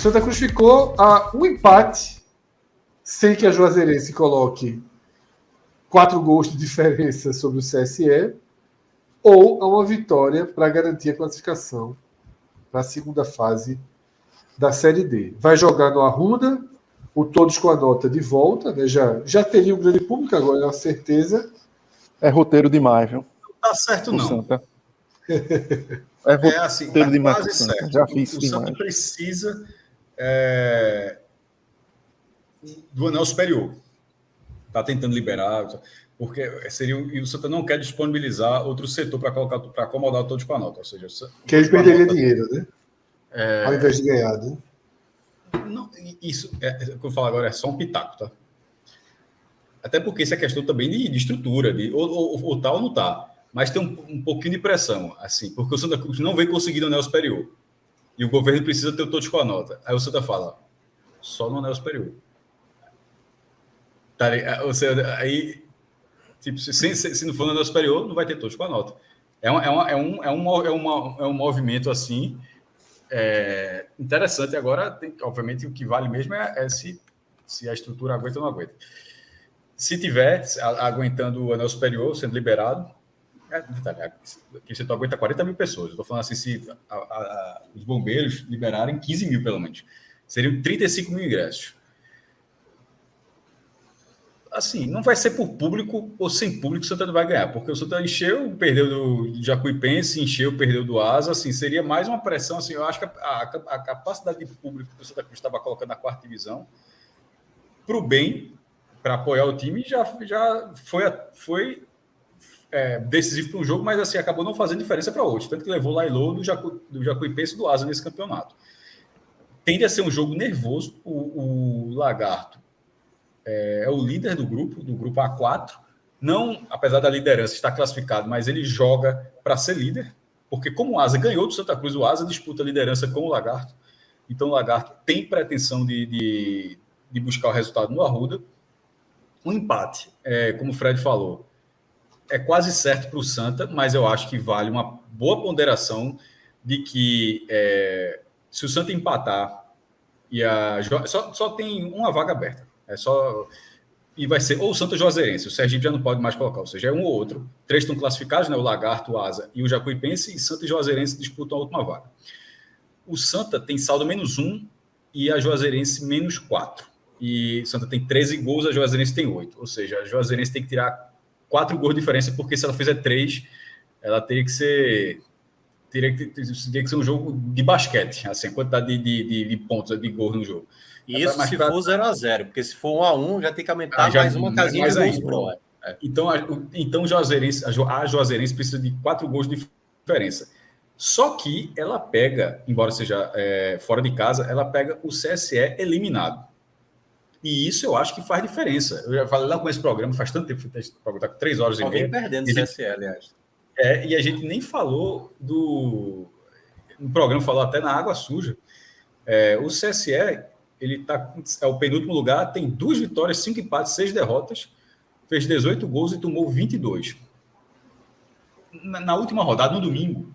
Santa Cruz ficou a um empate, sem que a Juazeirense coloque 4 gols de diferença sobre o CSE, ou a uma vitória para garantir a classificação para a segunda fase da Série D. Vai jogar no Arruda, o Todos com a Nota de volta, né? Já teria um grande público, agora é uma certeza. É roteiro demais, viu? Não tá certo, não. Santa. É assim, tá demais quase certo. Já fiz o demais. Santa precisa do anel superior. Tá tentando liberar, porque e o Santa não quer disponibilizar outro setor para acomodar todos com a nota. Ou seja, que ele perderia dinheiro, né? Ao invés de ganhar, né? Não, isso o que eu falo agora é só um pitaco, tá? Até porque isso é questão também de estrutura, ou tá ou não tá. Mas tem um pouquinho de pressão, assim, porque o Santa Cruz não vem conseguindo o anel superior. E o governo precisa ter o todos com a nota. Aí o Santa fala, só no anel superior. Tá, ou seja, aí, tipo, se não for no anel superior, não vai ter todos com a nota. É um movimento, assim, interessante. Agora, obviamente, o que vale mesmo é se a estrutura aguenta ou não aguenta. Se tiver aguentando o anel superior, sendo liberado, que você aguenta 40 mil pessoas. Eu estou falando assim, se os bombeiros liberarem 15 mil, pelo menos. Seriam 35 mil ingressos. Assim, não vai ser por público ou sem público o Santa não vai ganhar, porque o Santa encheu, perdeu do Jacuipense, encheu, perdeu do Asa, assim, seria mais uma pressão, assim, eu acho que a capacidade de público que o Santa Cruz estava colocando na quarta divisão, para o bem, para apoiar o time, já foi decisivo para um jogo, mas assim, acabou não fazendo diferença para outros, tanto que levou Lailô do Jacuipense e do Asa nesse campeonato. Tende a ser um jogo nervoso, o Lagarto é o líder do grupo A4, não, apesar da liderança estar classificado, mas ele joga para ser líder, porque como o Asa ganhou do Santa Cruz, o Asa disputa a liderança com o Lagarto, então o Lagarto tem pretensão de buscar o resultado no Arruda. Um empate, como o Fred falou, é quase certo para o Santa, mas eu acho que vale uma boa ponderação de que se o Santa empatar e só tem uma vaga aberta. E vai ser ou o Santa Juazeirense, o Sergipe já não pode mais colocar, ou seja, é um ou outro. 3 estão classificados, né? O Lagarto, o Asa e o Jacuipense, e Santa e Juazeirense disputam a última vaga. O Santa tem saldo -1 e a Juazeirense -4. E o Santa tem 13 gols, a Juazeirense tem 8. Ou seja, a Juazeirense tem que tirar 4 gols de diferença, porque se ela fizer 3, ela teria que ser um jogo de basquete, assim, a quantidade de pontos, de gols no jogo. Isso se for 0-0, porque se for 1-1, já tem que aumentar mais uma casinha de gols pro. Então, a Juazeirense precisa de 4 gols de diferença. Só que ela pega, embora seja fora de casa, ela pega o CSE eliminado. E isso eu acho que faz diferença. Eu já falei lá com esse programa, faz tanto tempo que esse programa está com 3 horas e meia. Vem perdendo o CSE, aliás. E a gente nem falou no programa, falou até na água suja. O CSE, ele é o penúltimo lugar, tem 2 vitórias, 5 empates, 6 derrotas, fez 18 gols e tomou 22. Na última rodada, no domingo,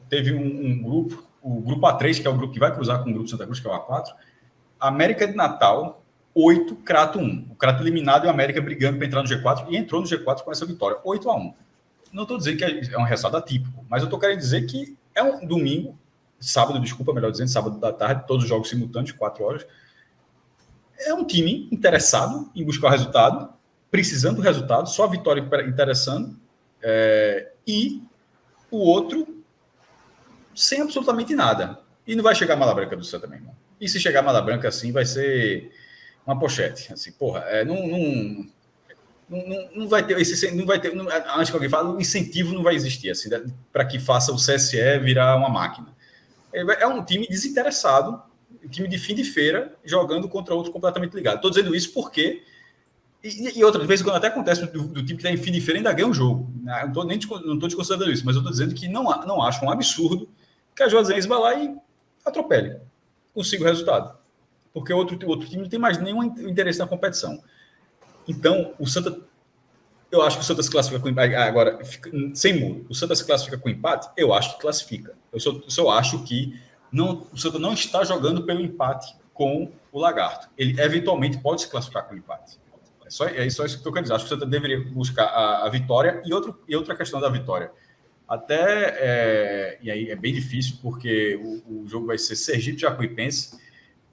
teve um grupo, o grupo A3, que é o grupo que vai cruzar com o grupo Santa Cruz, que é o A4, América de Natal, 8, Crato 1. O Crato eliminado e o América brigando para entrar no G4, e entrou no G4 com essa vitória, 8-1. Não estou dizendo que é um resultado atípico, mas eu estou querendo dizer que é um domingo, sábado da tarde, todos os jogos simultâneos, 4 horas. É um time interessado em buscar o resultado, precisando do resultado, só a vitória interessando, e o outro sem absolutamente nada. E não vai chegar a Mala Branca do Santa mesmo. E se chegar a Mala Branca assim, vai ser uma pochete. Assim, não vai ter antes que alguém fale, o incentivo não vai existir assim, para que faça o CSE virar uma máquina. É um time desinteressado, um time de fim de feira, jogando contra outro completamente ligado. Estou dizendo isso porque e outra vez, quando até acontece do time que está em fim de feira, ainda ganha um jogo. Não estou desconsiderando isso, mas eu estou dizendo que não acho um absurdo que a Juazeirense vá lá e atropele, consiga o resultado. Porque outro time não tem mais nenhum interesse na competição. Então, eu acho que o Santa se classifica com empate. Agora, sem muro, o Santa se classifica com empate? Eu acho que classifica. Eu só acho que o Santa não está jogando pelo empate com o Lagarto. Ele eventualmente pode se classificar com o empate. É só isso que eu quero dizer. Acho que o Santa deveria buscar a vitória e outra questão da vitória. E aí é bem difícil, porque o jogo vai ser Sergipe Jacuipense,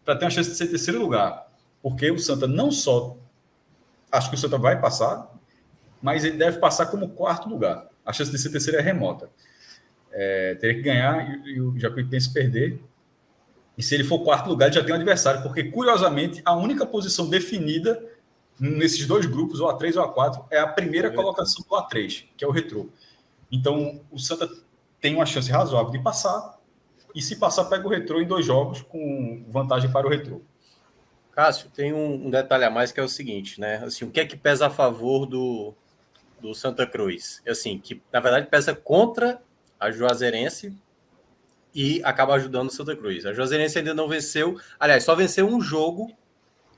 para ter uma chance de ser terceiro lugar. Porque o Santa não só... Acho que o Santa vai passar, mas ele deve passar como quarto lugar. A chance de ser terceiro é remota. Teria que ganhar e o Jacuipense perder. E se ele for quarto lugar, ele já tem um adversário, porque, curiosamente, a única posição definida nesses dois grupos, ou A3 ou A4, é a primeira colocação do A3, que é o Retrô. Então, o Santa tem uma chance razoável de passar, e se passar, pega o Retrô em 2 jogos, com vantagem para o Retrô. Cássio, tem um detalhe a mais, que é o seguinte, né? Assim, o que é que pesa a favor do Santa Cruz? Assim, que, na verdade, pesa contra a Juazeirense e acaba ajudando o Santa Cruz. A Juazeirense ainda não venceu, aliás, só venceu um jogo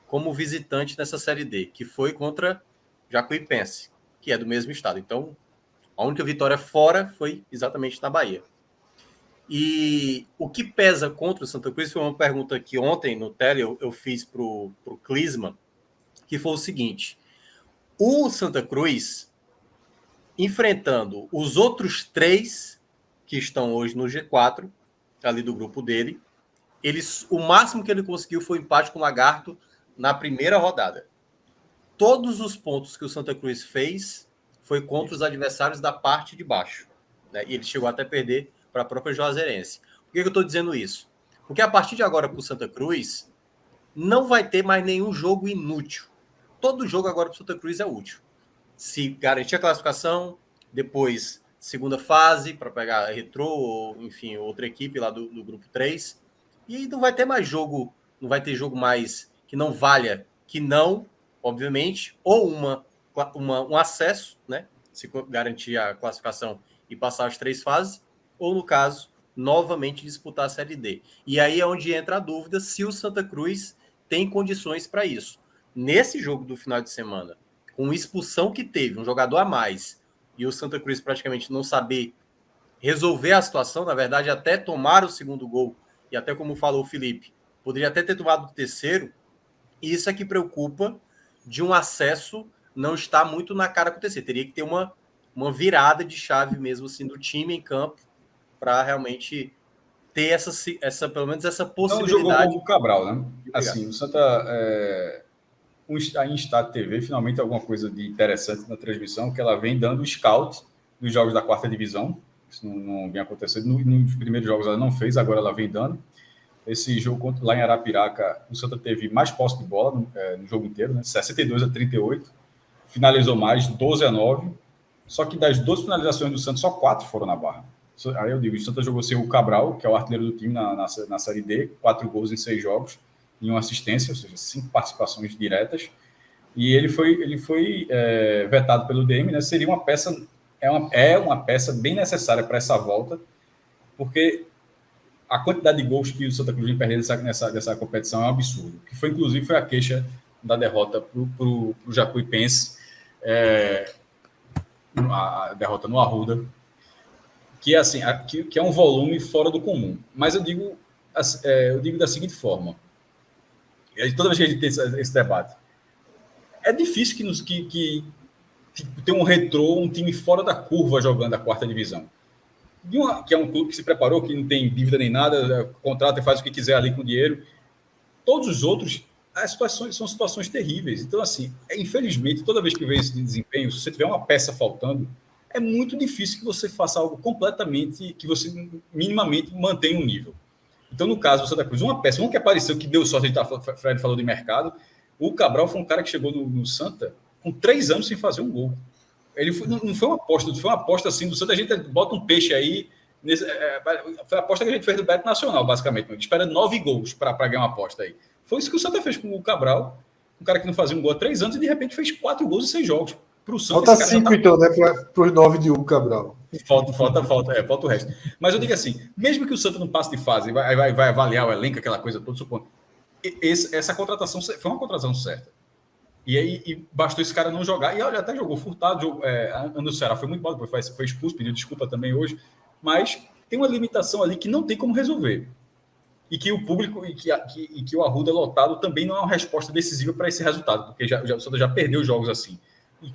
como visitante nessa Série D, que foi contra Jacuipense, que é do mesmo estado. Então, a única vitória fora foi exatamente na Bahia. E o que pesa contra o Santa Cruz foi uma pergunta que ontem no Tele eu fiz para o Clisma, que foi o seguinte: o Santa Cruz, enfrentando os outros 3 que estão hoje no G4, ali do grupo dele, o máximo que ele conseguiu foi um empate com o Lagarto na primeira rodada. Todos os pontos que o Santa Cruz fez foi contra os adversários da parte de baixo, né? E ele chegou até a perder para a própria Juazeirense. Por que eu estou dizendo isso? Porque a partir de agora para o Santa Cruz não vai ter mais nenhum jogo inútil. Todo jogo agora para o Santa Cruz é útil. Se garantir a classificação, depois segunda fase para pegar a Retrô ou, enfim, outra equipe lá do grupo 3. E não vai ter mais jogo, não vai ter jogo mais que não valha, que não, obviamente, ou um acesso, né? Se garantir a classificação e passar as 3 fases, ou, no caso, novamente disputar a Série D. E aí é onde entra a dúvida se o Santa Cruz tem condições para isso. Nesse jogo do final de semana, com a expulsão que teve, um jogador a mais, e o Santa Cruz praticamente não saber resolver a situação, na verdade, até tomar o segundo gol, e até como falou o Felipe, poderia até ter tomado o terceiro, e isso é que preocupa de um acesso não estar muito na cara acontecer. Teria que ter uma virada de chave mesmo assim do time em campo para realmente ter essa pelo menos essa possibilidade. Não jogou com o Cabral, né? Assim, o Santa... a Instat TV, finalmente alguma coisa de interessante na transmissão, que ela vem dando scout dos jogos da 4ª divisão. Isso não vem acontecendo. Nos primeiros jogos ela não fez, agora ela vem dando. Esse jogo lá em Arapiraca, o Santa teve mais posse de bola no jogo inteiro, né? 62-38. Finalizou mais, 12-9. Só que das 12 finalizações do Santa, só 4 foram na barra. Aí eu digo, o Santa jogou sem o Cabral, que é o artilheiro do time na Série D, 4 gols em 6 jogos, e uma assistência, ou seja, 5 participações diretas. E ele foi vetado pelo DM, né? Seria uma peça, uma peça bem necessária para essa volta, porque a quantidade de gols que o Santa Cruz vem perdendo nessa competição é um absurdo. Que foi, inclusive, foi a queixa da derrota para o Jacuipense, a derrota no Arruda, que, assim, que é um volume fora do comum. Mas eu digo da seguinte forma, toda vez que a gente tem esse debate, é difícil que ter um Retrô, um time fora da curva jogando a 4ª divisão. Que é um clube que se preparou, que não tem dívida nem nada, contrata e faz o que quiser ali com o dinheiro. Todos os outros, as situações são situações terríveis. Então, assim, infelizmente, toda vez que vem esse desempenho, se você tiver uma peça faltando, é muito difícil que você faça algo completamente, que você minimamente mantenha um nível. Então, no caso do Santa Cruz, uma peça, que apareceu, que deu sorte, o Fred falou de mercado, o Cabral foi um cara que chegou no Santa com 3 anos sem fazer um gol. Não foi uma aposta, foi uma aposta assim do Santa, a gente bota um peixe aí, foi a aposta que a gente fez do Beto Nacional, basicamente, espera 9 gols para ganhar uma aposta aí. Foi isso que o Santa fez com o Cabral, um cara que não fazia um gol há 3 anos e de repente fez 4 gols em 6 jogos. Pro Santa, falta 5 então, né, para os 9 de Hugo Cabral. Falta o resto. Mas eu digo assim, mesmo que o Santa não passe de fase, vai avaliar o elenco, aquela coisa toda, supondo, essa contratação foi uma contratação certa. E aí bastou esse cara não jogar. E olha, até jogou Furtado, no Ceará foi muito mal, depois foi expulso, pediu desculpa também hoje. Mas tem uma limitação ali que não tem como resolver. e que o público e que o Arruda lotado também não é uma resposta decisiva para esse resultado, porque o Santa já perdeu jogos assim.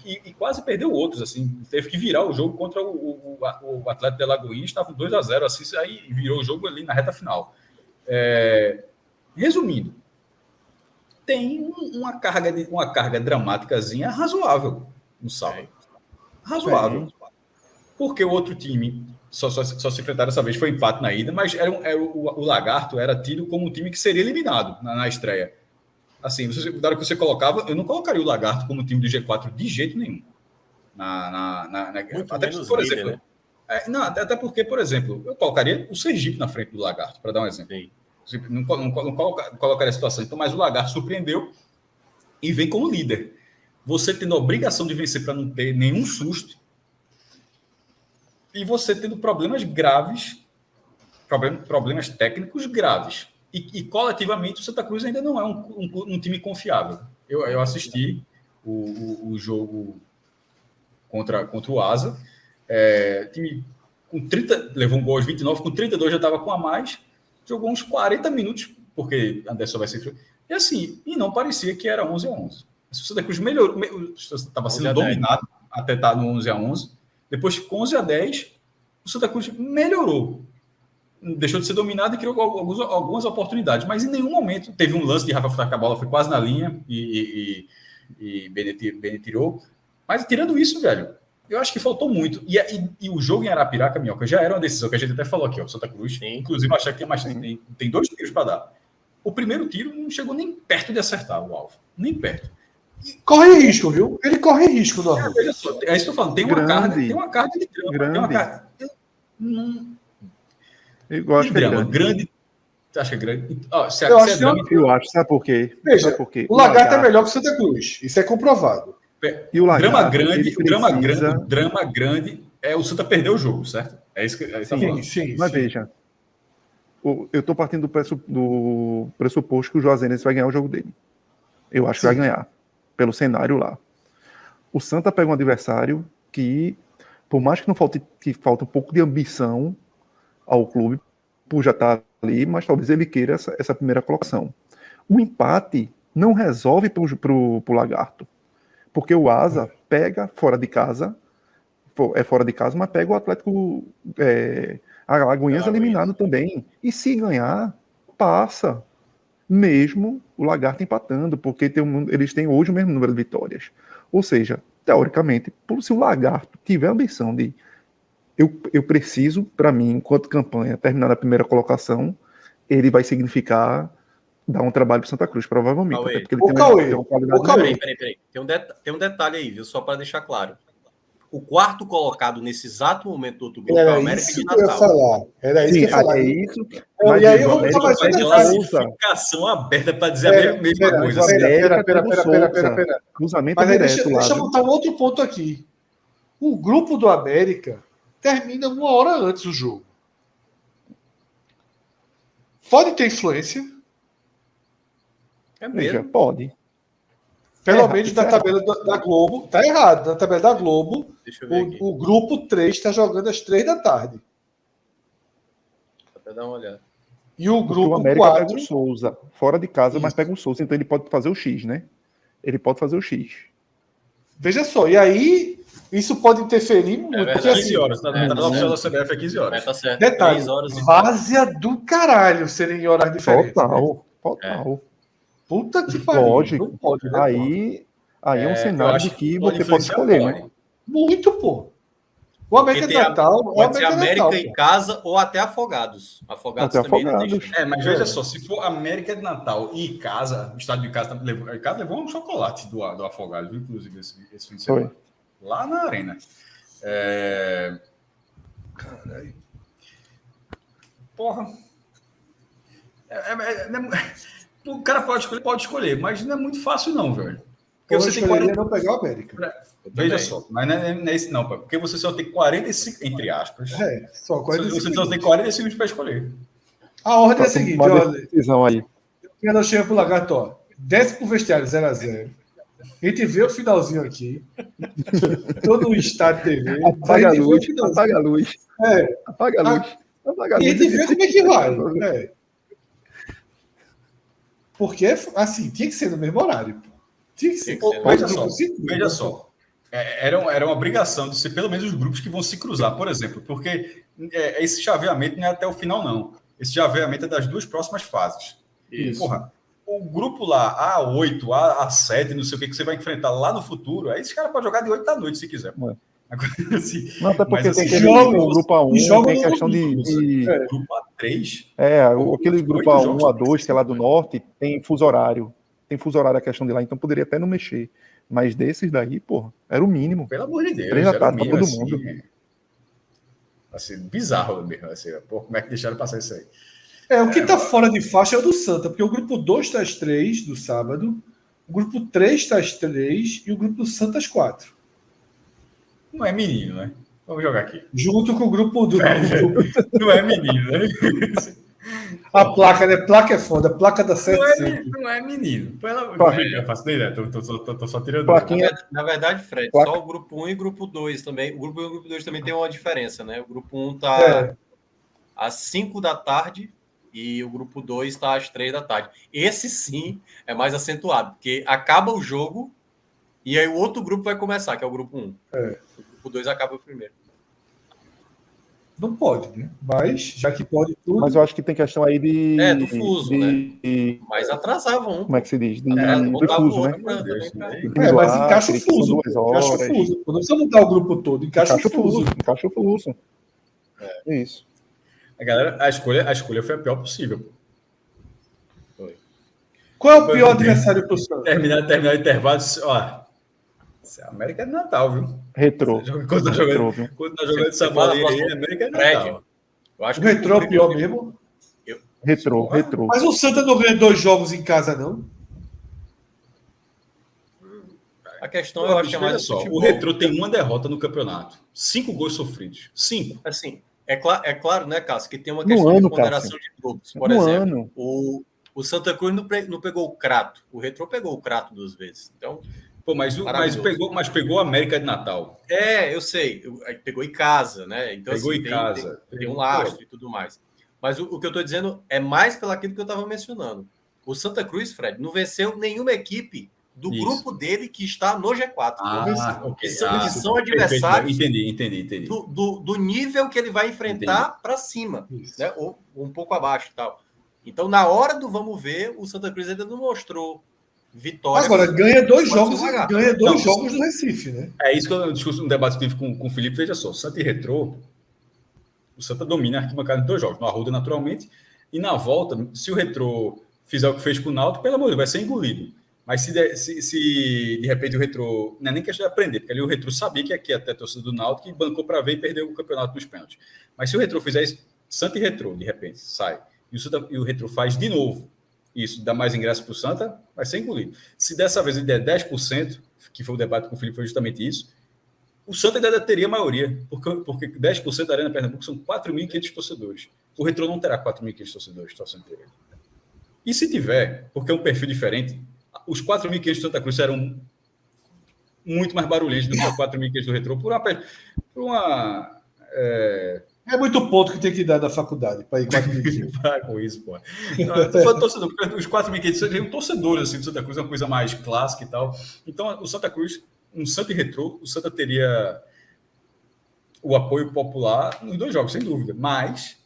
E quase perdeu outros, assim. Teve que virar o jogo contra o Atlético de Alagoinhas, estava 2-0, assim, aí virou o jogo ali na reta final. Resumindo, tem uma carga dramáticazinha razoável no sábado. Razoável. Porque o outro time só se enfrentaram dessa vez, foi empate na ida, mas o Lagarto era tido como um time que seria eliminado na estreia. Assim, na hora que você colocava, eu não colocaria o Lagarto como time do G4 de jeito nenhum. Muito até menos por líder, exemplo, né? não, até porque, por exemplo, eu colocaria o Sergipe na frente do Lagarto, para dar um exemplo. Sim. Não colocaria a situação. Então, mas o Lagarto surpreendeu e vem como líder. Você tendo a obrigação de vencer para não ter nenhum susto e você tendo problemas graves, problemas técnicos graves. E coletivamente o Santa Cruz ainda não é um time confiável. Eu assisti o jogo contra o Asa. Time com 30, levou um gol aos 29, com 32 já estava com a mais, jogou uns 40 minutos, porque Anderson vai ser. E assim, não parecia que era 11-11. O Santa Cruz melhorou, estava sendo dominado até estar no 11-11. Depois, com 11-10, o Santa Cruz melhorou. Deixou de ser dominado e criou algumas oportunidades, mas em nenhum momento teve um lance de Rafa Furtar, que a bola foi quase na linha e Benet tirou. Mas tirando isso, velho, eu acho que faltou muito. E o jogo em Arapiraca, Minhoca, já era uma decisão que a gente até falou aqui, ó, Santa Cruz. Sim. Inclusive, achar que tem 2 tiros para dar. O primeiro tiro não chegou nem perto de acertar o alvo. Nem perto. Corre risco, viu? Ele corre risco do Arruda. É isso que eu estou falando. Tem uma carga de drama. Tem uma carga. Eu acho que é grande. Você acha que é grande? Eu acho, sabe por quê? Veja, o Lagarto é melhor que o Santa Cruz. Isso é comprovado. E o drama grande é o Santa perder o jogo, certo? É isso que está falando. Sim. Mas veja, eu estou partindo do pressuposto que o Juazeirense vai ganhar o jogo dele. Eu acho que vai ganhar, pelo cenário lá. O Santa pega um adversário que, por mais que falta um pouco de ambição ao clube, por já estar ali, mas talvez ele queira essa primeira colocação. O empate não resolve para o Lagarto, porque o Asa pega fora de casa, mas pega o Atlético Alagoinhas eliminado também. E se ganhar, passa. Mesmo o Lagarto empatando, porque eles têm hoje o mesmo número de vitórias. Ou seja, teoricamente, se o Lagarto tiver a ambição de eu preciso, para mim, enquanto campanha, terminar na primeira colocação, ele vai significar dar um trabalho para Santa Cruz, provavelmente. Até porque ele tem uma qualidade. Peraí. Tem um detalhe aí, viu? Só para deixar claro. O quarto colocado nesse exato momento do outro grupo é o América de Natal. Era isso que eu ia falar. Mas e aí eu vou botar mais uma classificação aberta para dizer a mesma coisa. Pera. Cruzamento mas direto. Deixa eu botar um outro ponto aqui. O grupo do América termina 1 hora antes do jogo. Pode ter influência? É mesmo? Pode. Pelo menos na tabela da Globo. Tá errado. Na tabela da Globo, o grupo 3 está jogando às 3 da tarde. Pra dar uma olhada. E o grupo o América 4... pega o Souza. Fora de casa, mas pega o Souza. Então ele pode fazer o X, né? Ele pode fazer o X. Veja só. E aí, isso pode interferir muito. Porque 15 horas. Na opção da CBF é 15 horas. Tá certo. Detalhe, 3 horas várzea do caralho serem em horas diferentes. Total. Puta que pariu. Lógico. Não pode, né, aí é um cenário de que você pode escolher, né? Muito, pô. O América de Natal... Pode ser América em casa ou até Afogados. Afogados também não tem. Mas veja só, se for América de Natal e casa, o estádio de casa levou um chocolate do Afogados, inclusive, esse fim de semana. Lá na arena. Caralho. Porra. O cara pode escolher, mas não é muito fácil, não, velho. Porque você tem 40... não pegar o América. Veja só, mas não é isso, não, porque você só tem 45, entre aspas. Só 45. Você só tem 45 minutos para escolher. A ordem é a seguinte, olha. Eu chego pro Lagarto, ó. Desce pro vestiário 0x0. A gente vê o finalzinho aqui. Todo o estádio TV. Apaga a luz. Apaga a luz. Apaga a luz. Apaga a luz. E a gente vê como é que vai. Porque, assim, tinha que ser no mesmo horário. Pô. Tinha que ser. Tinha que ser. Veja só. Era uma obrigação de ser pelo menos os grupos que vão se cruzar, por exemplo, porque esse chaveamento não é até o final, não. Esse chaveamento é das 2 próximas fases. Isso. Porra, o grupo lá, A8, A7, não sei o que você vai enfrentar lá no futuro, aí esse cara pode jogar de 8 da noite, se quiser. Agora, assim, Não, até porque tem aquele jogos, grupo A1, tem questão de... Grupo A3... aquele grupo A1, A2, que é lá do norte, tem fuso horário. Tem fuso horário a questão de lá, então poderia até não mexer. Mas desses daí, porra, era o mínimo. Pelo amor de Deus. 3 da tarde pra todo mundo. Assim, bizarro mesmo. Assim, pô, como é que deixaram passar isso aí? O que tá fora de faixa é o do Santa, porque o grupo 2 tá às 3 do sábado, o grupo 3 tá às 3 e o grupo do Santa às 4. Não é menino, né? Vamos jogar aqui. Junto com o grupo do. Não é menino, né? A placa, né? Placa é foda. Placa da 7. Não é menino. Já faço ideia. Tô só tirando. Plaquinha. Na verdade, Fred, Placa. só o grupo 1 e o grupo 2 também. O grupo 1 e o grupo 2 também tem uma diferença, né? O grupo 1 tá às 5 da tarde e o grupo 2 está às 3 da tarde. Esse sim é mais acentuado, porque acaba o jogo e aí o outro grupo vai começar, que é o grupo 1. O grupo 2 acaba primeiro. Não pode, né? Mas, já que pode tudo. Mas eu acho que tem questão aí de... do fuso, né? Mas atrasavam. Como é que se diz? De fuso, né? Mas encaixa o fuso. Encaixa o fuso. Não precisa mudar o grupo todo. Encaixa o fuso. Encaixa o fuso. É isso. A galera, a escolha foi a pior possível. Foi. Qual é o pior adversário pro Santos? Terminar o intervalo, ó. Isso é América de Natal, viu? Retrô. Quando tá jogando essa bola aí, América de Natal. Eu acho o Retrô é o pior mesmo? Retrô. Mas o Santa não ganha 2 jogos em casa, não? A questão eu acho que é mais só. O Retrô tem uma derrota no campeonato. 5 gols sofridos. 5. Assim, é claro, né, Cássio, que tem uma questão de ponderação de grupos. Por exemplo, o Santa Cruz não pegou o Crato. O Retrô pegou o Crato 2 vezes. Então, pô, mas pegou a América de Natal. Eu sei. Pegou em casa, né? Então, pegou assim, em casa. Tem um lastro e tudo mais. Mas o que eu estou dizendo é mais pelaquilo que eu estava mencionando. O Santa Cruz, Fred, não venceu nenhuma equipe do grupo dele que está no G4. Que são adversários. Entendi. Do nível que ele vai enfrentar para cima, né? Ou um pouco abaixo e tal. Então, na hora do vamos ver, o Santa Cruz ainda não mostrou vitória. Agora, ganha 2 jogos no Recife, né? É isso que eu discusso um debate que tive com o Felipe. Veja só, Santa e Retrô, o Santa domina a arquibancada em 2 jogos. No Arruda, naturalmente, e na volta, se o Retrô fizer o que fez com o Náutico, pelo amor de Deus, vai ser engolido. Mas se de repente o Retrô... Não é nem questão de aprender, porque ali o Retrô sabia que aqui até a torcida do Náutico, que bancou para ver e perdeu o campeonato nos pênaltis. Mas se o Retrô fizer isso, Santa e Retrô, de repente, sai. E o Retrô faz de novo. Isso dá mais ingresso para o Santa, vai ser engolido. Se dessa vez ele der 10%, que foi o debate com o Felipe, foi justamente isso, o Santa ainda teria maioria, porque 10% da Arena Pernambuco são 4.500 torcedores. O Retrô não terá 4.500 torcedores torcendo por ele. E se tiver, porque é um perfil diferente, os 4.500 de Santa Cruz serão muito mais barulhentos do que os 4.500 do Retrô É muito ponto que tem que dar na faculdade para ir 4.500. Para com isso, pô. Eu tô falando torcedor, porque os 4.500 seriam torcedores assim, do Santa Cruz, é uma coisa mais clássica e tal. Então, o Santa Cruz, um Santa e Retrô, o Santa teria o apoio popular nos 2 jogos, sem dúvida. Mas,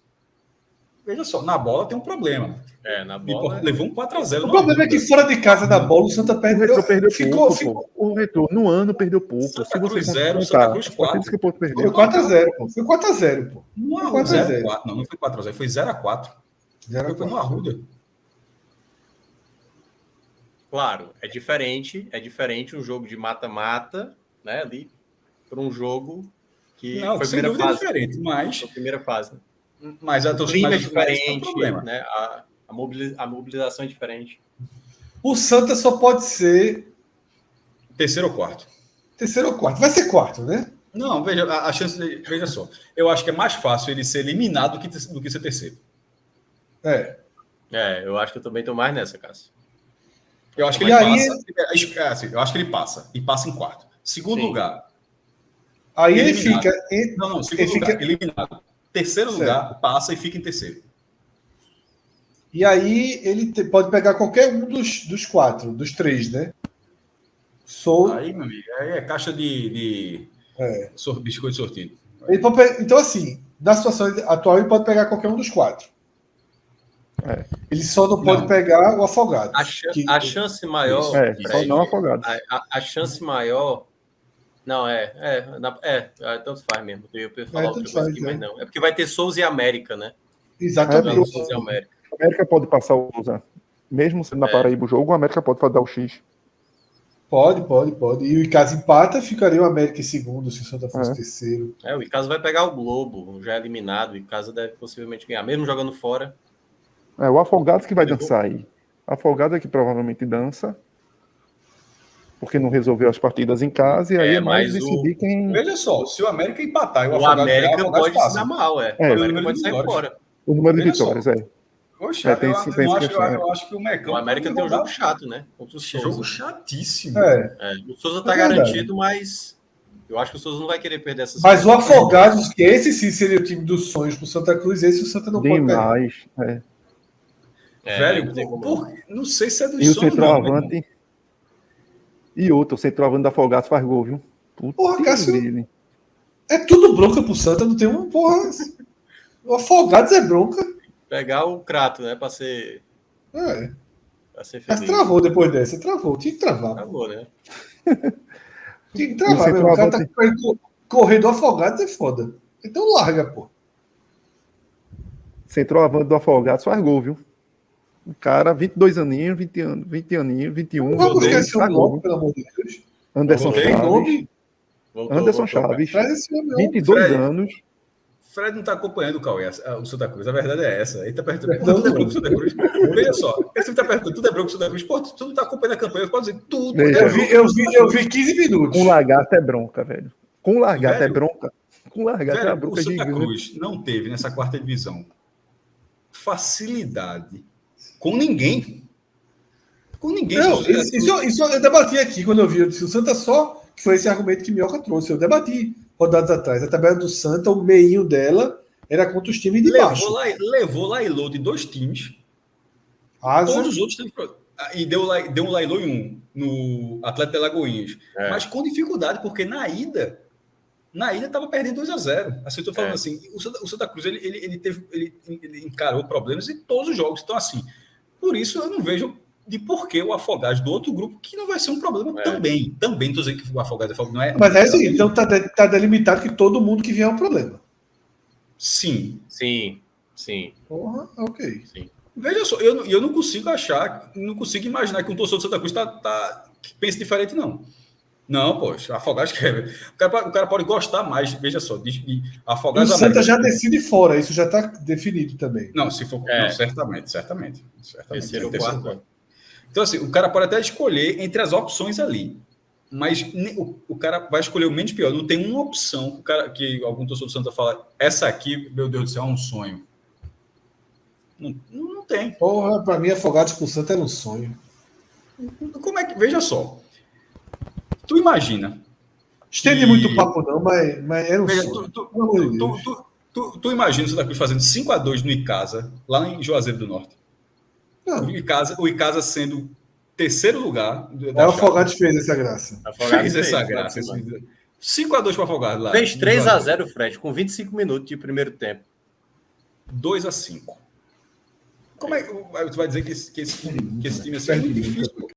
veja só, na bola tem um problema. Na bola... Levou um 4-0. O problema é que fora de casa da bola, o Santa perdeu. O Retrô perdeu pouco. O Retrô, no ano, perdeu pouco. Santa Cruz 0, Santa Cruz 4. Que o perdeu. Foi 4-0, pô. Foi 4-0, pô. Não foi 4-0. Não foi 4-0, foi 0-4. Foi no Arruda. Claro, é diferente um jogo de mata-mata, né, ali, para um jogo que não, foi sem primeira dúvida fase. É diferente, mas... Foi a primeira fase, né? Mas a torcida é diferente, né? A mobilização é diferente. O Santa só pode ser... Terceiro ou quarto. Vai ser quarto, né? Não, veja, a chance... Veja só. Eu acho que é mais fácil ele ser eliminado do que ser terceiro. Eu acho que eu também estou mais nessa, Cássio. Eu acho que ele passa. Assim, eu acho que ele passa. E passa em quarto. Segundo lugar. Aí eliminado. ele fica. Segundo lugar, eliminado. Terceiro lugar, passa e fica em terceiro. E aí ele pode pegar qualquer um dos 4, dos 3, né? Aí, meu amigo, aí é caixa de biscoito sortido. Então, assim, na situação atual, ele pode pegar qualquer um dos 4. Ele só não pode pegar o Afogado. A chance maior. Só não Afogados. A chance maior. Não, tanto faz mesmo. Eu ia falar outra coisa aqui, mas não. É porque vai ter Souza e América, né? Exatamente. Souza e América. A América pode passar o Souza. Mesmo sendo na Paraíba o jogo, a América pode dar o X. Pode. E o Icasa empata, ficaria o América em segundo, se o Santa fosse terceiro. O Icasa vai pegar o Globo, já eliminado. O Icasa deve possivelmente ganhar, mesmo jogando fora. O Afogados que vai dançar aí. Afogados é que provavelmente dança, porque não resolveu as partidas em casa, e aí é mais decidir quem... Veja só, se o América empatar e o América pode se dar mal, O América pode sair fora. O número de vitórias, Poxa, eu acho que o Mecão... O América tem um jogo chato, né? Contra o Souza. Jogo chatíssimo. O Souza tá garantido, mas eu acho que o Souza não vai querer perder essa... Mas o Afogados, que esse sim seria o time dos sonhos pro Santa Cruz, esse o Santa não pode ganhar. Velho, não sei se é dos sonhos. E o centroavante... o centroavante da Afogados faz gol, viu? Porra, Cássio... É tudo bronca pro Santa, não tem uma porra... O Afogados é bronca. Pegar o Crato, né? Pra ser feliz. Mas travou depois dessa. Travou. Tinha que travar. Travou, né? Tinha que travar, meu. O cara tá correndo Afogados é foda. Então larga, pô. Centroavante do Afogados faz gol, viu? O cara, 22 aninhos, 20 aninhos, 21. Vamos buscar esse homem logo, pelo amor de Deus. Anderson Chaves. Anderson Chaves. 22 anos. Fred não está acompanhando o Cauê, o Santa Cruz. A verdade é essa. Ele está perguntando, tudo é bronco pro Santa Cruz. Veja só, ele está perguntando, tudo é bronco pro Santa Cruz. Pô, tu não está acompanhando a campanha, pode dizer tudo. Eu vi 15 minutos. Com lagarto é bronca, velho. Com lagarto é bronca. Com lagarto é a bronca gigante. O Santa gigante. Cruz não teve nessa quarta divisão facilidade com ninguém. Com ninguém. Não, isso eu debati aqui quando eu vi. Eu disse, o Santa só, que foi esse argumento que Minhoca trouxe. Eu debati rodadas atrás. A tabela do Santa, o meinho dela era contra os times de baixo. Levou Lailô de 2 times. Asa. Todos os outros teve... E deu um Lailô em 1 no Atlético de Alagoinhas. Mas com dificuldade, porque na ida estava perdendo 2-0. Assim, eu tô falando assim, o Santa Cruz ele encarou problemas em todos os jogos. Então, assim, por isso eu não vejo de por que o Afogados do outro grupo, que não vai ser um problema também. Também estou dizendo que o Afogados não é... Mas é assim, então tá delimitado que todo mundo que vier é um problema. Sim. Porra, ok. Sim. Veja só, eu não consigo imaginar que um torcedor do Santa Cruz que pense diferente, não. Não, poxa, Afogados quer. O cara pode gostar mais, veja só, de Afogados. O Santa já decide fora, isso já está definido também. Não, se for. Não, certamente. Terceiro ou quarto. Então, assim, o cara pode até escolher entre as opções ali. Mas o cara vai escolher o menos pior. Não tem uma opção que algum torcedor do Santa fala, essa aqui, meu Deus do céu, é um sonho. Não tem. Porra, para mim, Afogados com o Santa era um sonho. Como é que. Veja só. Tu imagina. Estende muito papo, não, mas era um sonho. Tu imagina o Santa Cruz fazendo 5-2 no Icasa, lá em Juazeiro do Norte. Não. O Icasa sendo terceiro lugar. O Afogados fez essa graça. Fez essa graça. 5-2 para Afogados lá. Fez 3-0, Fred, com 25 minutos de primeiro tempo. 2-5. Como é que tu vai dizer que esse time assim é muito difícil?